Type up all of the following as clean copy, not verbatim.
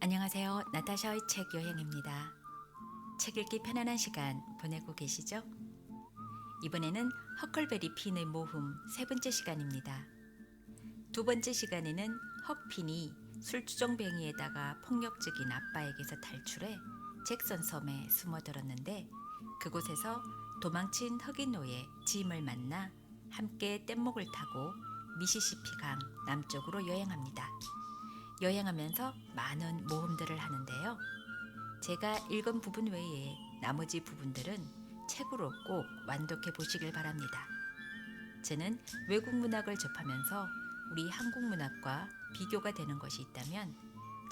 안녕하세요. 나타샤의 책 여행입니다. 책 읽기 편안한 시간 보내고 계시죠? 이번에는 허클베리 핀의 모험 세 번째 시간입니다. 두 번째 시간에는 헉핀이 술주정뱅이에다가 폭력적인 아빠에게서 탈출해 잭슨 섬에 숨어들었는데 그곳에서 도망친 흑인 노예 짐을 만나 함께 뗏목을 타고 미시시피 강 남쪽으로 여행합니다. 여행하면서 많은 모험들을 하는데요. 제가 읽은 부분 외에 나머지 부분들은 책으로 꼭 완독해 보시길 바랍니다. 저는 외국 문학을 접하면서 우리 한국 문학과 비교가 되는 것이 있다면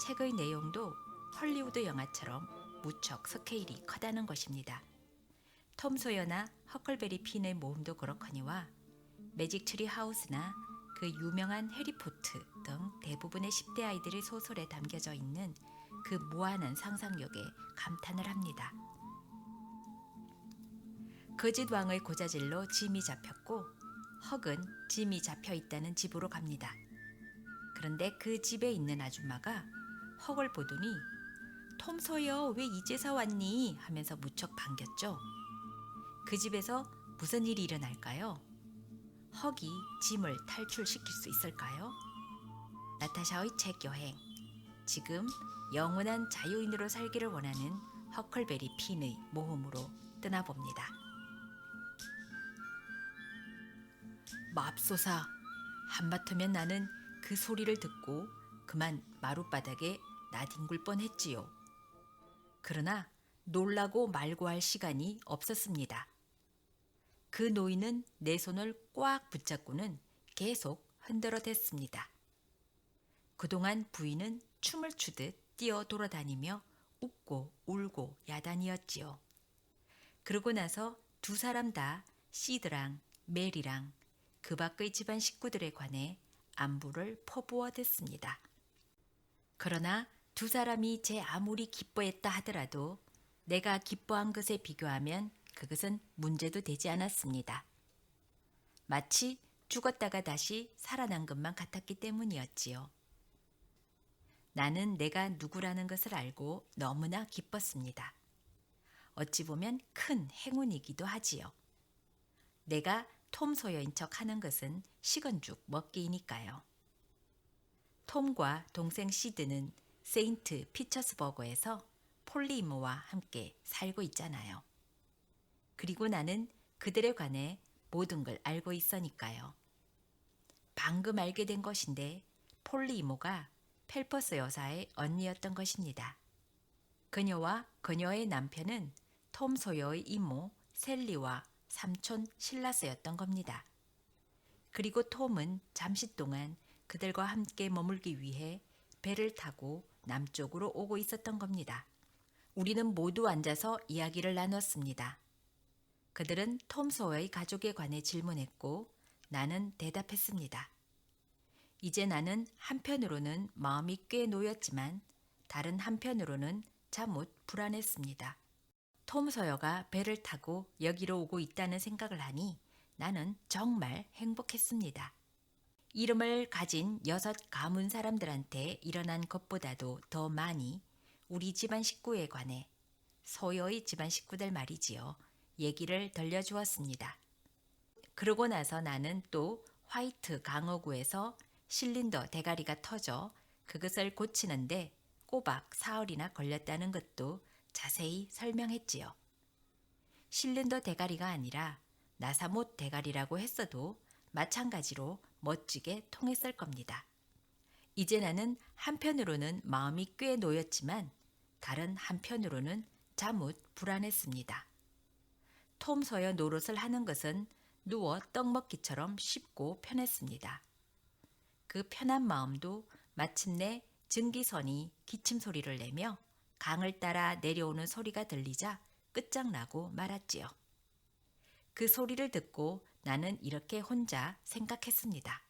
책의 내용도 헐리우드 영화처럼 무척 스케일이 커다는 것입니다. 톰 소여나 허클베리 핀의 모험도 그렇거니와 매직 트리 하우스나 그 유명한 해리포트 등 대부분의 10대 아이들의 소설에 담겨져 있는 그 무한한 상상력에 감탄을 합니다. 거짓왕의 고자질로 짐이 잡혔고 헉은 짐이 잡혀 있다는 집으로 갑니다. 그런데 그 집에 있는 아줌마가 헉을 보더니 톰 소여 왜 이제서 왔니? 하면서 무척 반겼죠. 그 집에서 무슨 일이 일어날까요? 헉이 짐을 탈출시킬 수 있을까요? 나타샤의 책 여행. 지금 영원한 자유인으로 살기를 원하는 허클베리 핀의 모험으로 떠나봅니다. 맙소사, 한바탕면 나는 그 소리를 듣고 그만 마룻바닥에 나뒹굴 뻔했지요. 그러나 놀라고 말고 할 시간이 없었습니다. 그 노인은 내 손을 꽉 붙잡고는 계속 흔들어댔습니다. 그동안 부인은 춤을 추듯 뛰어 돌아다니며 웃고 울고 야단이었지요. 그러고 나서 두 사람 다 시드랑 메리랑 그 밖의 집안 식구들에 관해 안부를 퍼부어댔습니다. 그러나 두 사람이 제 아무리 기뻐했다 하더라도 내가 기뻐한 것에 비교하면 그것은 문제도 되지 않았습니다. 마치 죽었다가 다시 살아난 것만 같았기 때문이었지요. 나는 내가 누구라는 것을 알고 너무나 기뻤습니다. 어찌 보면 큰 행운이기도 하지요. 내가 톰 소여인 척 하는 것은 식은죽 먹기이니까요. 톰과 동생 시드는 세인트 피처스버거에서 폴리 이모와 함께 살고 있잖아요. 그리고 나는 그들에 관해 모든 걸 알고 있으니까요. 방금 알게 된 것인데 폴리 이모가 펠퍼스 여사의 언니였던 것입니다. 그녀와 그녀의 남편은 톰 소여의 이모 셀리와 삼촌 실라스였던 겁니다. 그리고 톰은 잠시 동안 그들과 함께 머물기 위해 배를 타고 남쪽으로 오고 있었던 겁니다. 우리는 모두 앉아서 이야기를 나눴습니다. 그들은 톰 소여의 가족에 관해 질문했고 나는 대답했습니다. 이제 나는 한편으로는 마음이 꽤 놓였지만 다른 한편으로는 잠옷 불안했습니다. 톰 소여가 배를 타고 여기로 오고 있다는 생각을 하니 나는 정말 행복했습니다. 이름을 가진 6 가문 사람들한테 일어난 것보다도 더 많이 우리 집안 식구에 관해 소여의 집안 식구들 말이지요. 얘기를 들려주었습니다. 그러고 나서 나는 또 화이트 강어구에서 실린더 대가리가 터져 그것을 고치는데 꼬박 사흘이나 걸렸다는 것도 자세히 설명했지요. 실린더 대가리가 아니라 나사못 대가리라고 했어도 마찬가지로 멋지게 통했을 겁니다. 이제 나는 한편으로는 마음이 꽤 놓였지만 다른 한편으로는 잠옷 불안했습니다. 톰 소여 노릇을 하는 것은 누워 떡 먹기처럼 쉽고 편했습니다. 그 편한 마음도 마침내 증기선이 기침 소리를 내며 강을 따라 내려오는 소리가 들리자 끝장나고 말았지요. 그 소리를 듣고 나는 이렇게 혼자 생각했습니다.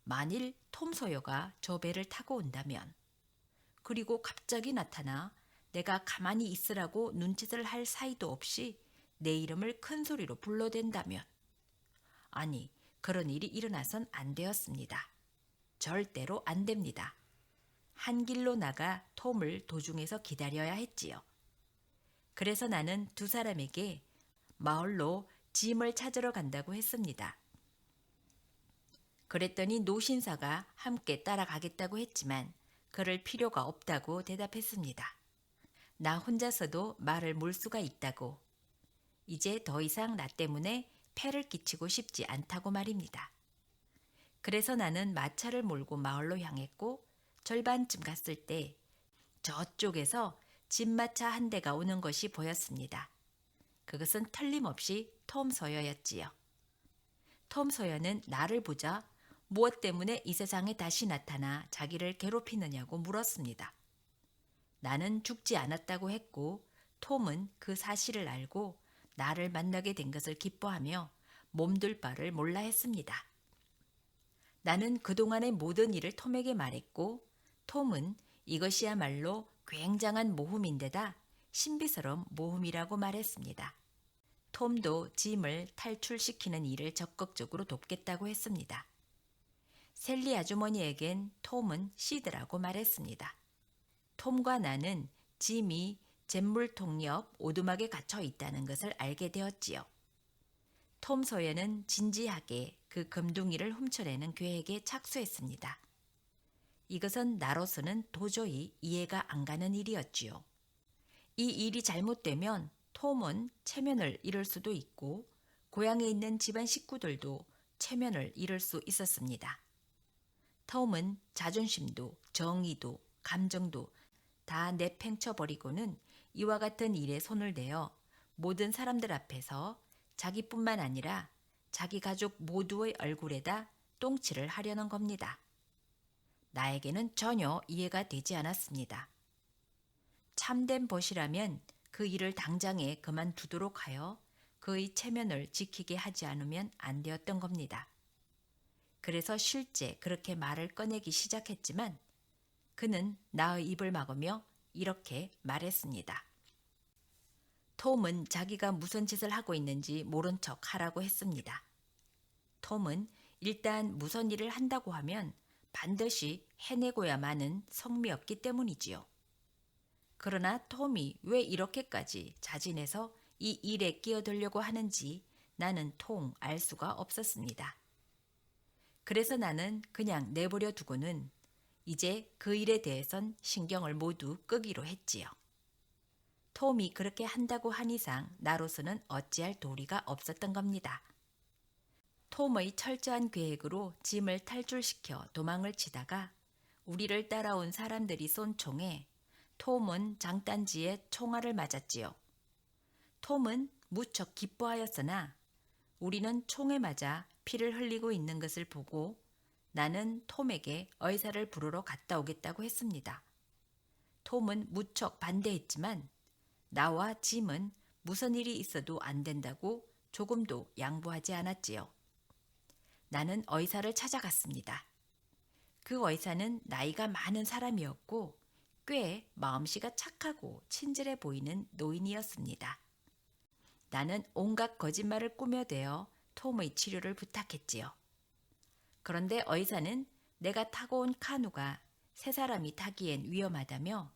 만일 톰 소여가 저 배를 타고 온다면, 그리고 갑자기 나타나 내가 가만히 있으라고 눈짓을 할 사이도 없이 내 이름을 큰 소리로 불러댄다면, 아니, 그런 일이 일어나선 안 되었습니다. 절대로 안 됩니다. 한 길로 나가 톰을 도중에서 기다려야 했지요. 그래서 나는 두 사람에게 마을로 짐을 찾으러 간다고 했습니다. 그랬더니 노신사가 함께 따라가겠다고 했지만 그럴 필요가 없다고 대답했습니다. 나 혼자서도 말을 몰 수가 있다고. 이제 더 이상 나 때문에 폐를 끼치고 싶지 않다고 말입니다. 그래서 나는 마차를 몰고 마을로 향했고 절반쯤 갔을 때 저쪽에서 집마차 한 대가 오는 것이 보였습니다. 그것은 틀림없이 톰 소여였지요. 톰 소여는 나를 보자 무엇 때문에 이 세상에 다시 나타나 자기를 괴롭히느냐고 물었습니다. 나는 죽지 않았다고 했고 톰은 그 사실을 알고 나를 만나게 된 것을 기뻐하며 몸둘 바를 몰라 했습니다. 나는 그동안의 모든 일을 톰에게 말했고 톰은 이것이야말로 굉장한 모험인데다 신비스러운 모험이라고 말했습니다. 톰도 짐을 탈출시키는 일을 적극적으로 돕겠다고 했습니다. 셀리 아주머니에겐 톰은 시드라고 말했습니다. 톰과 나는 짐이 잿물통 옆 오두막에 갇혀 있다는 것을 알게 되었지요. 톰 소여는 진지하게 그 금둥이를 훔쳐내는 계획에 착수했습니다. 이것은 나로서는 도저히 이해가 안 가는 일이었지요. 이 일이 잘못되면 톰은 체면을 잃을 수도 있고 고향에 있는 집안 식구들도 체면을 잃을 수 있었습니다. 톰은 자존심도 정의도 감정도 다 내팽쳐버리고는 이와 같은 일에 손을 대어 모든 사람들 앞에서 자기뿐만 아니라 자기 가족 모두의 얼굴에다 똥칠을 하려는 겁니다. 나에게는 전혀 이해가 되지 않았습니다. 참된 벗이라면 그 일을 당장에 그만두도록 하여 그의 체면을 지키게 하지 않으면 안 되었던 겁니다. 그래서 실제 그렇게 말을 꺼내기 시작했지만 그는 나의 입을 막으며 이렇게 말했습니다. 톰은 자기가 무슨 짓을 하고 있는지 모른 척 하라고 했습니다. 톰은 일단 무슨 일을 한다고 하면 반드시 해내고야마는 성미였기 때문이지요. 그러나 톰이 왜 이렇게까지 자진해서 이 일에 끼어들려고 하는지 나는 통 알 수가 없었습니다. 그래서 나는 그냥 내버려 두고는 이제 그 일에 대해선 신경을 모두 끄기로 했지요. 톰이 그렇게 한다고 한 이상 나로서는 어찌할 도리가 없었던 겁니다. 톰의 철저한 계획으로 짐을 탈출시켜 도망을 치다가 우리를 따라온 사람들이 쏜 총에 톰은 장단지에 총알을 맞았지요. 톰은 무척 기뻐하였으나 우리는 총에 맞아 피를 흘리고 있는 것을 보고 나는 톰에게 의사를 부르러 갔다 오겠다고 했습니다. 톰은 무척 반대했지만 나와 짐은 무슨 일이 있어도 안 된다고 조금도 양보하지 않았지요. 나는 의사를 찾아갔습니다. 그 의사는 나이가 많은 사람이었고 꽤 마음씨가 착하고 친절해 보이는 노인이었습니다. 나는 온갖 거짓말을 꾸며대어 톰의 치료를 부탁했지요. 그런데 의사는 내가 타고 온 카누가 세 사람이 타기엔 위험하다며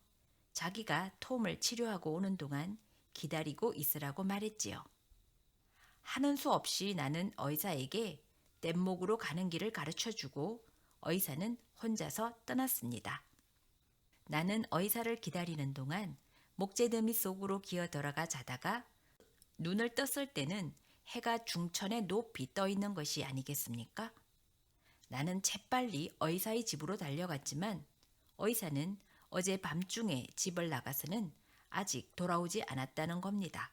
자기가 톰을 치료하고 오는 동안 기다리고 있으라고 말했지요. 하는 수 없이 나는 의사에게 뗏목으로 가는 길을 가르쳐주고 의사는 혼자서 떠났습니다. 나는 의사를 기다리는 동안 목재더미 속으로 기어들어가 자다가 눈을 떴을 때는 해가 중천에 높이 떠 있는 것이 아니겠습니까? 나는 재빨리 의사의 집으로 달려갔지만 의사는 어제 밤중에 집을 나가서는 아직 돌아오지 않았다는 겁니다.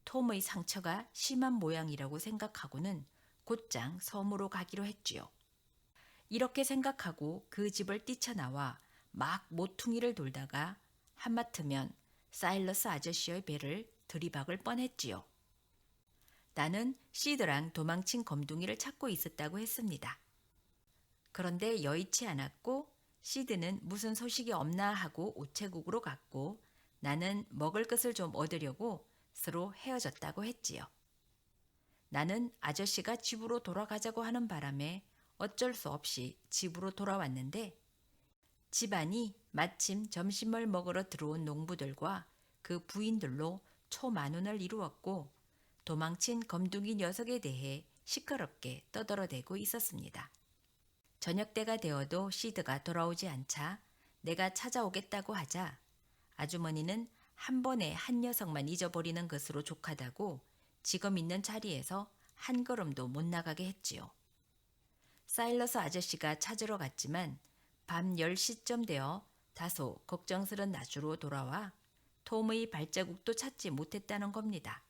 톰의 상처가 심한 모양이라고 생각하고는 곧장 섬으로 가기로 했지요. 이렇게 생각하고 그 집을 뛰쳐나와 막 모퉁이를 돌다가 한마트면 사일러스 아저씨의 배를 들이박을 뻔했지요. 나는 시드랑 도망친 검둥이를 찾고 있었다고 했습니다. 그런데 여의치 않았고 시드는 무슨 소식이 없나 하고 우체국으로 갔고 나는 먹을 것을 좀 얻으려고 서로 헤어졌다고 했지요. 나는 아저씨가 집으로 돌아가자고 하는 바람에 어쩔 수 없이 집으로 돌아왔는데 집안이 마침 점심을 먹으러 들어온 농부들과 그 부인들로 초만원을 이루었고 도망친 검둥이 녀석에 대해 시끄럽게 떠들어대고 있었습니다. 저녁때가 되어도 시드가 돌아오지 않자 내가 찾아오겠다고 하자 아주머니는 한 번에 한 녀석만 잊어버리는 것으로 족하다고 지금 있는 자리에서 한 걸음도 못 나가게 했지요. 사일러스 아저씨가 찾으러 갔지만 밤 10시쯤 되어 다소 걱정스런 나주로 돌아와 톰의 발자국도 찾지 못했다는 겁니다.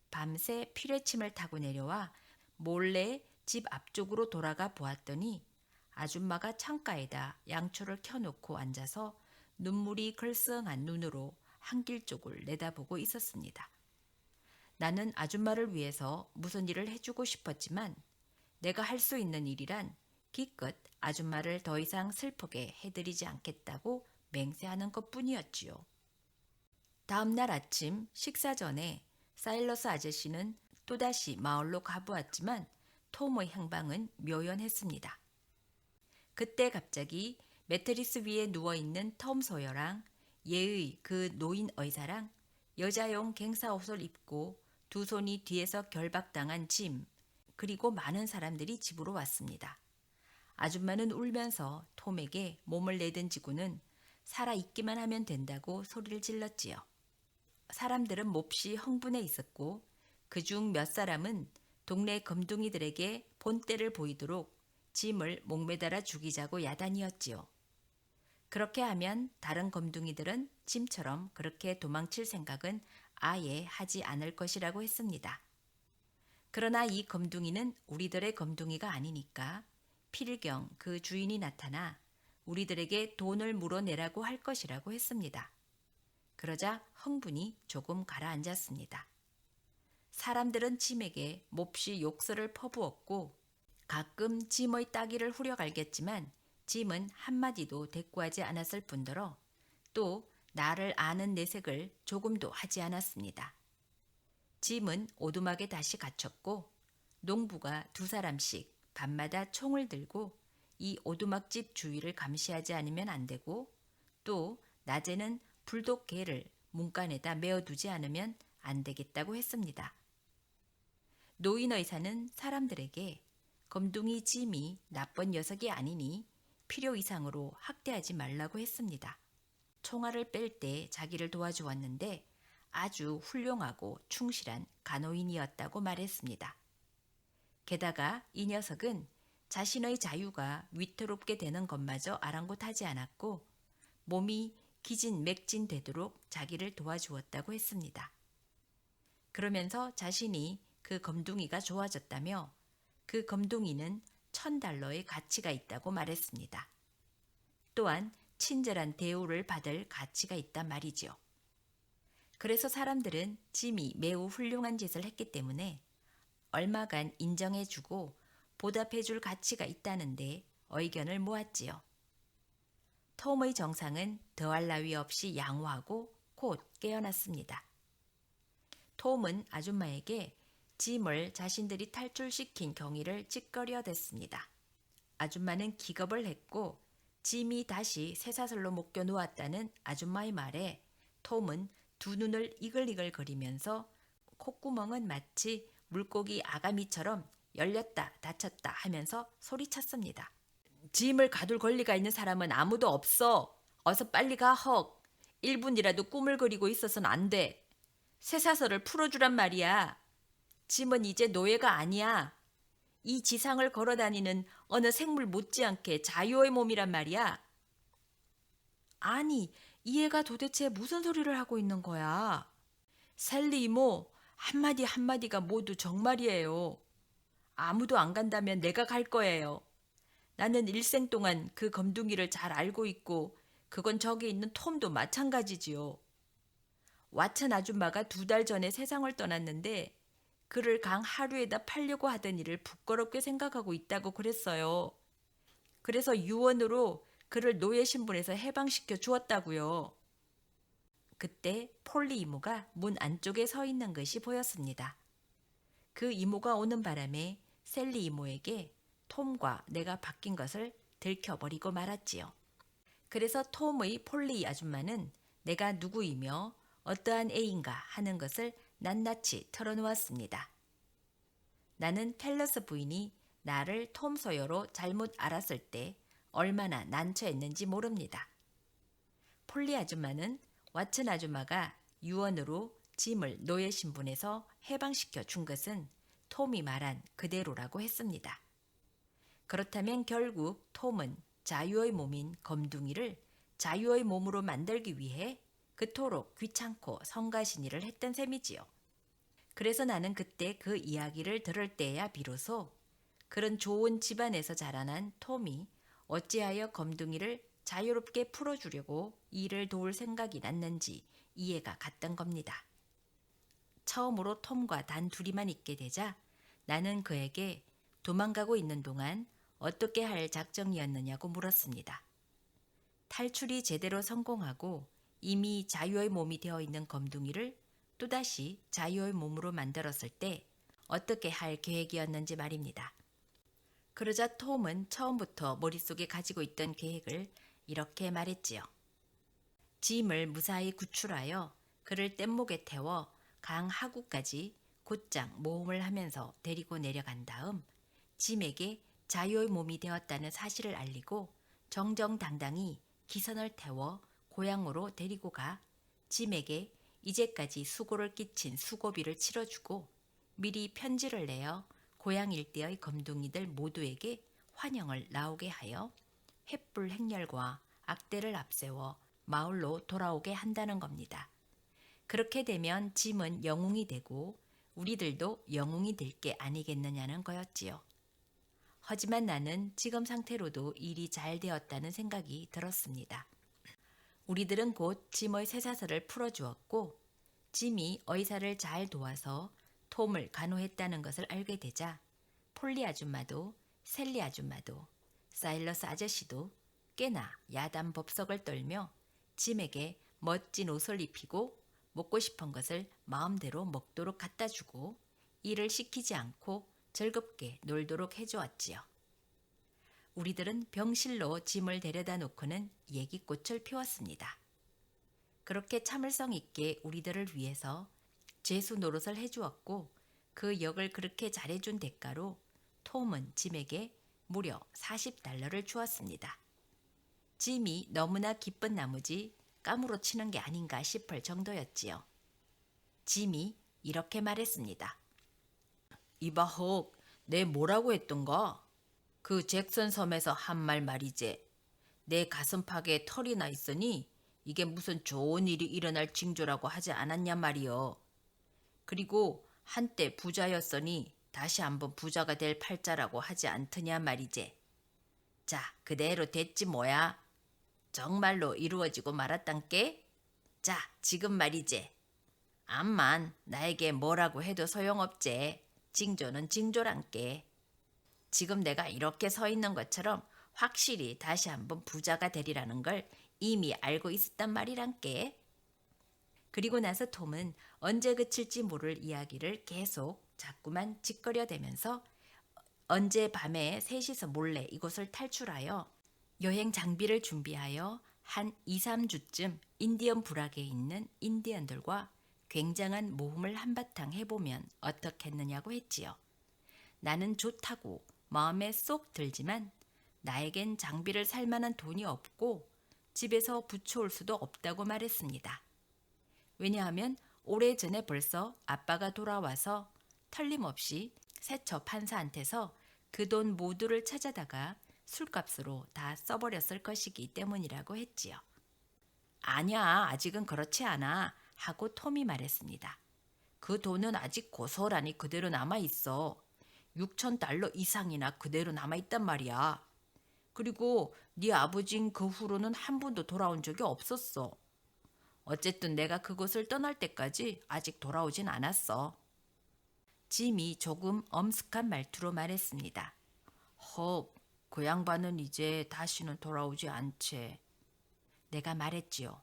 밤새 피뢰침을 타고 내려와 몰래 집 앞쪽으로 돌아가 보았더니 아줌마가 창가에다 양초를 켜놓고 앉아서 눈물이 글썽한 눈으로 한길 쪽을 내다보고 있었습니다. 나는 아줌마를 위해서 무슨 일을 해주고 싶었지만 내가 할 수 있는 일이란 기껏 아줌마를 더 이상 슬프게 해드리지 않겠다고 맹세하는 것뿐이었지요. 다음 날 아침 식사 전에 사일러스 아저씨는 또다시 마을로 가보았지만 톰의 행방은 묘연했습니다. 그때 갑자기 매트리스 위에 누워있는 톰 소여랑 예의 그 노인 의사랑 여자용 갱사옷을 입고 두 손이 뒤에서 결박당한 짐 그리고 많은 사람들이 집으로 왔습니다. 아줌마는 울면서 톰에게 몸을 내던지고는 살아있기만 하면 된다고 소리를 질렀지요. 사람들은 몹시 흥분해 있었고 그중 몇 사람은 동네 검둥이들에게 본때를 보이도록 짐을 목매달아 죽이자고 야단이었지요. 그렇게 하면 다른 검둥이들은 짐처럼 그렇게 도망칠 생각은 아예 하지 않을 것이라고 했습니다. 그러나 이 검둥이는 우리들의 검둥이가 아니니까 필경 그 주인이 나타나 우리들에게 돈을 물어내라고 할 것이라고 했습니다. 그러자 흥분이 조금 가라앉았습니다. 사람들은 짐에게 몹시 욕설을 퍼부었고 가끔 짐의 따귀를 후려갈겼지만 짐은 한마디도 대꾸하지 않았을 뿐더러 또 나를 아는 내색을 조금도 하지 않았습니다. 짐은 오두막에 다시 갇혔고 농부가 두 사람씩 밤마다 총을 들고 이 오두막집 주위를 감시하지 않으면 안 되고 또 낮에는 불독 개를 문간에다 메어두지 않으면 안 되겠다고 했습니다. 노인 의사는 사람들에게 검둥이 짐이 나쁜 녀석이 아니니 필요 이상으로 학대하지 말라고 했습니다. 총알을 뺄 때 자기를 도와주었는데 아주 훌륭하고 충실한 간호인이었다고 말했습니다. 게다가 이 녀석은 자신의 자유가 위태롭게 되는 것마저 아랑곳하지 않았고 몸이 기진맥진되도록 자기를 도와주었다고 했습니다. 그러면서 자신이 그 검둥이가 좋아졌다며 그 검둥이는 $1000의 가치가 있다고 말했습니다. 또한 친절한 대우를 받을 가치가 있단 말이지요. 그래서 사람들은 짐이 매우 훌륭한 짓을 했기 때문에 얼마간 인정해주고 보답해줄 가치가 있다는데 의견을 모았지요. 톰의 정상은 더할 나위 없이 양호하고 곧 깨어났습니다. 톰은 아줌마에게 짐을 자신들이 탈출시킨 경위를 찌꺼려댔습니다. 아줌마는 기겁을 했고 짐이 다시 쇠사슬로 묶여 놓았다는 아줌마의 말에 톰은 두 눈을 이글이글거리면서 콧구멍은 마치 물고기 아가미처럼 열렸다 닫혔다 하면서 소리쳤습니다. 짐을 가둘 권리가 있는 사람은 아무도 없어. 어서 빨리 가 헉. 1분이라도 꿈을 그리고 있어서는 안 돼. 쇠사슬을 풀어주란 말이야. 짐은 이제 노예가 아니야. 이 지상을 걸어다니는 어느 생물 못지않게 자유의 몸이란 말이야. 아니, 이 애가 도대체 무슨 소리를 하고 있는 거야? 셀리 이모, 한마디 한마디가 모두 정말이에요. 아무도 안 간다면 내가 갈 거예요. 나는 일생 동안 그 검둥이를 잘 알고 있고 그건 저기 있는 톰도 마찬가지지요. 왓슨 아줌마가 2달 전에 세상을 떠났는데 그를 강 하류에다 팔려고 하던 일을 부끄럽게 생각하고 있다고 그랬어요. 그래서 유언으로 그를 노예 신분에서 해방시켜 주었다고요. 그때 폴리 이모가 문 안쪽에 서 있는 것이 보였습니다. 그 이모가 오는 바람에 셀리 이모에게 톰과 내가 바뀐 것을 들켜버리고 말았지요. 그래서 톰의 폴리 아줌마는 내가 누구이며 어떠한 애인가 하는 것을 낱낱이 털어놓았습니다. 나는 펠러스 부인이 나를 톰 소여로 잘못 알았을 때 얼마나 난처했는지 모릅니다. 폴리 아줌마는 왓슨 아줌마가 유언으로 짐을 노예 신분에서 해방시켜 준 것은 톰이 말한 그대로라고 했습니다. 그렇다면 결국 톰은 자유의 몸인 검둥이를 자유의 몸으로 만들기 위해 그토록 귀찮고 성가신 일을 했던 셈이지요. 그래서 나는 그때 그 이야기를 들을 때야 비로소 그런 좋은 집안에서 자라난 톰이 어찌하여 검둥이를 자유롭게 풀어주려고 이를 도울 생각이 났는지 이해가 갔던 겁니다. 처음으로 톰과 단 둘이만 있게 되자 나는 그에게 도망가고 있는 동안 어떻게 할 작정이었느냐고 물었습니다. 탈출이 제대로 성공하고 이미 자유의 몸이 되어 있는 검둥이를 또다시 자유의 몸으로 만들었을 때 어떻게 할 계획이었는지 말입니다. 그러자 톰은 처음부터 머릿속에 가지고 있던 계획을 이렇게 말했지요. 짐을 무사히 구출하여 그를 뗏목에 태워 강 하구까지 곧장 모험을 하면서 데리고 내려간 다음 짐에게 자유의 몸이 되었다는 사실을 알리고 정정당당히 기선을 태워 고향으로 데리고 가 짐에게 이제까지 수고를 끼친 수고비를 치러주고 미리 편지를 내어 고향 일대의 검둥이들 모두에게 환영을 나오게 하여 횃불 행렬과 악대를 앞세워 마을로 돌아오게 한다는 겁니다. 그렇게 되면 짐은 영웅이 되고 우리들도 영웅이 될 게 아니겠느냐는 거였지요. 하지만 나는 지금 상태로도 일이 잘 되었다는 생각이 들었습니다. 우리들은 곧 짐의 쇠사슬을 풀어주었고 짐이 의사를 잘 도와서 톰을 간호했다는 것을 알게 되자 폴리 아줌마도 셀리 아줌마도 사일러스 아저씨도 꽤나 야단 법석을 떨며 짐에게 멋진 옷을 입히고 먹고 싶은 것을 마음대로 먹도록 갖다 주고 일을 시키지 않고 즐겁게 놀도록 해주었지요. 우리들은 병실로 짐을 데려다 놓고는 얘기꽃을 피웠습니다. 그렇게 참을성 있게 우리들을 위해서 죄수 노릇을 해주었고 그 역을 그렇게 잘해준 대가로 톰은 짐에게 무려 $40를 주었습니다. 짐이 너무나 기쁜 나머지 까무러치는 게 아닌가 싶을 정도였지요. 짐이 이렇게 말했습니다. 이봐 헉, 내 뭐라고 했던가? 그 잭슨 섬에서 한 말 말이지. 내 가슴팍에 털이 나 있으니 이게 무슨 좋은 일이 일어날 징조라고 하지 않았냐 말이여. 그리고 한때 부자였으니 다시 한번 부자가 될 팔자라고 하지 않더냐 말이지. 자, 그대로 됐지 뭐야. 정말로 이루어지고 말았단께? 자, 지금 말이지. 암만 나에게 뭐라고 해도 소용없지. 징조는 징조란께. 지금 내가 이렇게 서 있는 것처럼 확실히 다시 한번 부자가 되리라는 걸 이미 알고 있었단 말이란께. 그리고 나서 톰은 언제 그칠지 모를 이야기를 계속 자꾸만 짓거려대면서 언제 밤에 셋이서 몰래 이곳을 탈출하여 여행 장비를 준비하여 한 2, 3주쯤 인디언 부락에 있는 인디언들과 굉장한 모험을 한바탕 해보면 어떻겠느냐고 했지요. 나는 좋다고 마음에 쏙 들지만 나에겐 장비를 살 만한 돈이 없고 집에서 붙여올 수도 없다고 말했습니다. 왜냐하면 오래전에 벌써 아빠가 돌아와서 틀림없이 세처 판사한테서 그 돈 모두를 찾아다가 술값으로 다 써버렸을 것이기 때문이라고 했지요. 아니야, 아직은 그렇지 않아 하고 톰이 말했습니다. 그 돈은 아직 고스란히 그대로 남아있어. $6,000 이상이나 그대로 남아있단 말이야. 그리고 네 아버진 그 후로는 한 번도 돌아온 적이 없었어. 어쨌든 내가 그곳을 떠날 때까지 아직 돌아오진 않았어. 짐이 조금 엄숙한 말투로 말했습니다. 헉, 그 양반은 이제 다시는 돌아오지 않지. 내가 말했지요.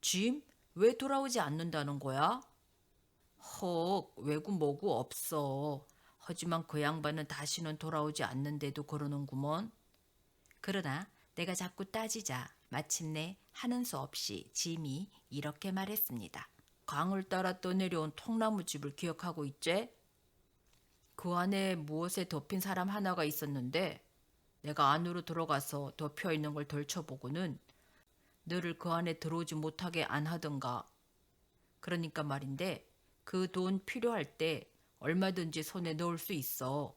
짐? 왜 돌아오지 않는다는 거야? 헉, 왜구 뭐구 없어. 하지만 그 양반은 다시는 돌아오지 않는데도 그러는구먼. 그러나 내가 자꾸 따지자 마침내 하는 수 없이 짐이 이렇게 말했습니다. 강을 따라 떠내려온 통나무집을 기억하고 있제? 그 안에 무엇에 덮인 사람 하나가 있었는데 내가 안으로 들어가서 덮여 있는 걸 덜쳐보고는 너를 그 안에 들어오지 못하게 안 하던가. 그러니까 말인데 그 돈 필요할 때 얼마든지 손에 넣을 수 있어.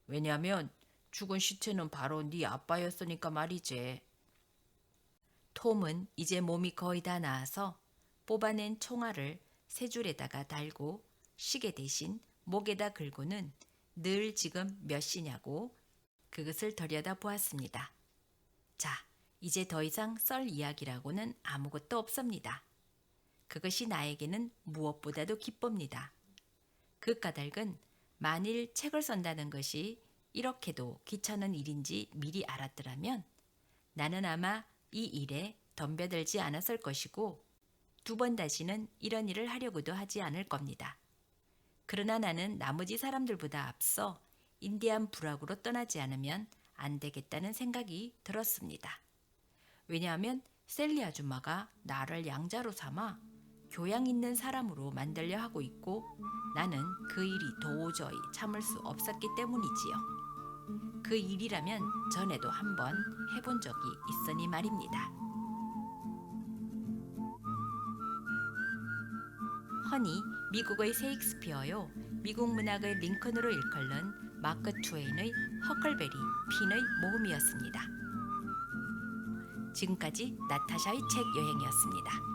왜냐면 죽은 시체는 바로 네 아빠였으니까 말이지. 톰은 이제 몸이 거의 다 나아서 뽑아낸 총알을 세 줄에다가 달고 시계 대신 목에다 걸고는 늘 지금 몇 시냐고 그것을 들여다 보았습니다. 자, 이제 더 이상 썰 이야기라고는 아무것도 없습니다. 그것이 나에게는 무엇보다도 기쁩니다. 그 까닭은 만일 책을 쓴다는 것이 이렇게도 귀찮은 일인지 미리 알았더라면 나는 아마 이 일에 덤벼들지 않았을 것이고 2번 다시는 이런 일을 하려고도 하지 않을 겁니다. 그러나 나는 나머지 사람들보다 앞서 인디안 부락으로 떠나지 않으면 안 되겠다는 생각이 들었습니다. 왜냐하면 셀리 아줌마가 나를 양자로 삼아 교양 있는 사람으로 만들려 하고 있고 나는 그 일이 도저히 참을 수 없었기 때문이지요. 그 일이라면 전에도 한번 해본 적이 있으니 말입니다. 허니 미국의 세익스피어요. 미국 문학의 링컨으로 일컬는 마크 트웨인의 허클베리 핀의 모험이었습니다. 지금까지 나타샤의 책 여행이었습니다.